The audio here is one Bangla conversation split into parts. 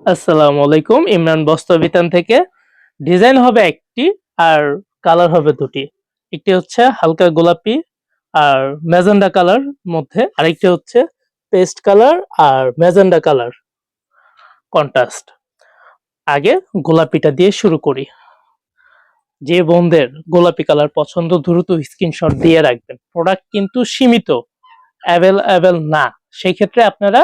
আসসালামু আলাইকুম। ইমরান বস্ত্রবিতান থেকে। ডিজাইন হবে একটি আর কালার হবে দুটি। একটি হচ্ছে হালকা গোলাপি আর ম্যাজেন্ডা কালার মধ্যে, আরেকটি হচ্ছে পেস্ট কালার আর ম্যাজেন্ডা কালার কন্ট্রাস্ট। আগে গোলাপিটা দিয়ে শুরু করি। যে বোনদের গোলাপি কালার পছন্দ দ্রুত স্ক্রিনশট দিয়ে রাখবেন। প্রোডাক্ট কিন্তু সীমিত, অ্যাভেলেবল না। সেই ক্ষেত্রে আপনারা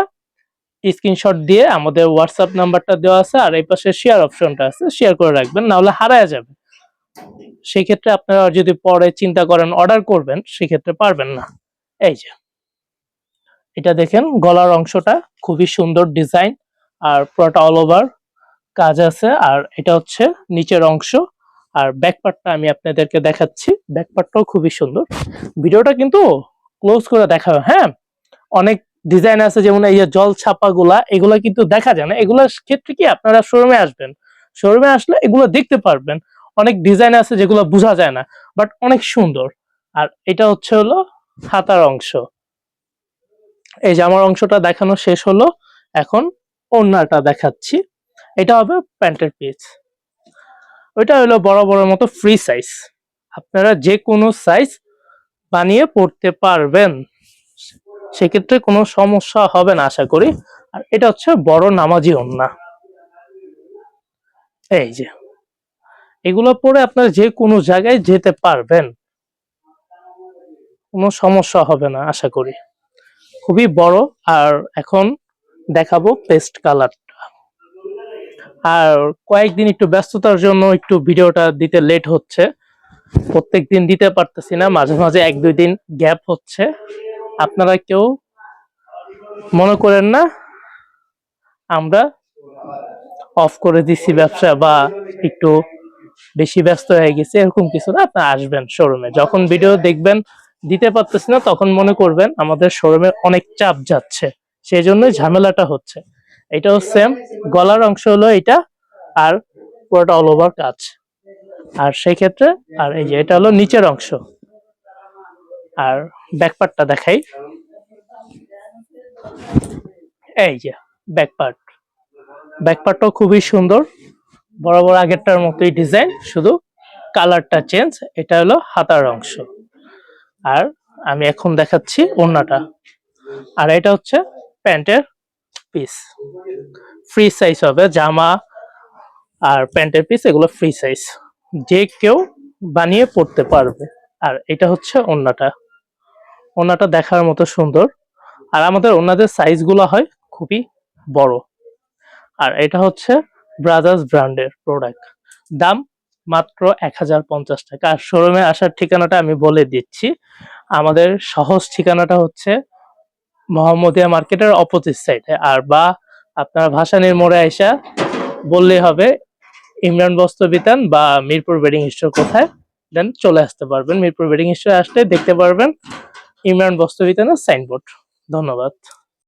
স্ক্রিনশট দিয়ে আমাদের হোয়াটসঅ্যাপ নাম্বারটা দেওয়া আছে আর এই পাশে শেয়ার অপশনটা আছে, শেয়ার করে রাখবেন, না হলে হারায় যাবে। সেই ক্ষেত্রে আপনারা যদি পরে চিন্তা করেন অর্ডার করবেন, সেক্ষেত্রে পারবেন না। এই যে এটা দেখেন, গলার অংশটা খুবই সুন্দর ডিজাইন আর পুরোটা অল ওভার কাজ আছে। আর এটা হচ্ছে নিচের অংশ। আর ব্যাক পার্টটা আমি আপনাদেরকে দেখাচ্ছি, ব্যাক পার্টটাও খুবই সুন্দর। ভিডিওটা কিন্তু ক্লোজ করে দেখাবে। হ্যাঁ, অনেক ডিজাইন আছে, যেমন এই যে জল ছাপা গুলা, এগুলা কিন্তু দেখা যায় না। এগুলোর ক্ষেত্রে কি আপনারা শোরুমে আসবেন, শোরুমে আসলে এগুলো দেখতে পারবেন। অনেক ডিজাইন আছে যেগুলো বোঝা যায় না, বাট অনেক সুন্দর। আর এটা হচ্ছে হলো হাতার অংশ। এই যে আমার অংশটা দেখানো শেষ হলো, এখন ওড়নাটা দেখাচ্ছি। এটা হবে প্যান্টের পিস। ওইটা হলো বড় বড় মতো ফ্রি সাইজ, আপনারা যে কোনো সাইজ বানিয়ে পড়তে পারবেন, সেক্ষেত্রে কোনো সমস্যা হবে না আশা করি। আর এটা হচ্ছে বড় নামাজি ওড়না। এই যে এগুলো পরে আপনারা যে কোনো জায়গায় যেতে পারবেন, কোনো সমস্যা হবে না আশা করি। খুবই বড়। আর এখন দেখাবো পেস্ট কালারটা। আর কয়েকদিন একটু ব্যস্ততার জন্য একটু ভিডিওটা দিতে লেট হচ্ছে, প্রত্যেকদিন দিতে পারতেছি না, মাঝে মাঝে এক দুই দিন গ্যাপ হচ্ছে। আপনারা কেউ মনে করেন না আমরা অফ করে দিছি ব্যবসা বা একটু বেশি ব্যস্ত হয়ে গেছে, এরকম কিছু না। আপনারা আসবেন শোরুমে, যখন ভিডিও দেখবেন দিতে পারতেছি না, তখন মনে করবেন আমাদের শোরুমে অনেক চাপ যাচ্ছে, সেই জন্যই ঝামেলাটা হচ্ছে। এটাও সেম, গলার অংশ হলো এটা আর পুরোটা অল ওভার কাজ। আর সেই ক্ষেত্রে আর এই যে এটা হলো নিচের অংশ। আর ব্যাকপার্টটা দেখাই। এই যে ব্যাকপার্ট, ব্যাকপার্টটাও খুবই সুন্দর, বড় বড় আগেরটার মতোই ডিজাইন, শুধু কালারটা চেঞ্জ। এটা হলো হাতার অংশ। আর আমি এখন দেখাচ্ছি ওড়নাটা। আর এটা হচ্ছে প্যান্টের পিস, ফ্রি সাইজ হবে। জামা আর প্যান্টের পিস এগুলো ফ্রি সাইজ, যে কেউ বানিয়ে পড়তে পারবে। আর এটা হচ্ছে ওড়নাটা। ওড়নাটা দেখার মতো সুন্দর। আর আমাদের ওড়নাদের সাইজগুলো হয় খুবই বড়। আর এটা হচ্ছে ব্রাদার্স ব্র্যান্ডের প্রোডাক্ট, দাম মাত্র 1050 টাকা। আর শোরুমে আসার ঠিকানাটা আমি বলে দিচ্ছি। আমাদের সহজ ঠিকানাটা হচ্ছে মোহাম্মদিয়া মার্কেটের অপোজিট সাইডে। আর বা আপনার ভাসানীর মোড়ে আইসা বললেই হবে ইমরান বস্ত্রবিতান বা মিরপুর বেডিং স্টোর কোথায়, দেন চলে আসতে পারবেন। মিরপুর বেডিং স্টোরে আসলে দেখতে পারবেন ইমরান বস্ত্রবিতানের সাইনবোর্ড। ধন্যবাদ।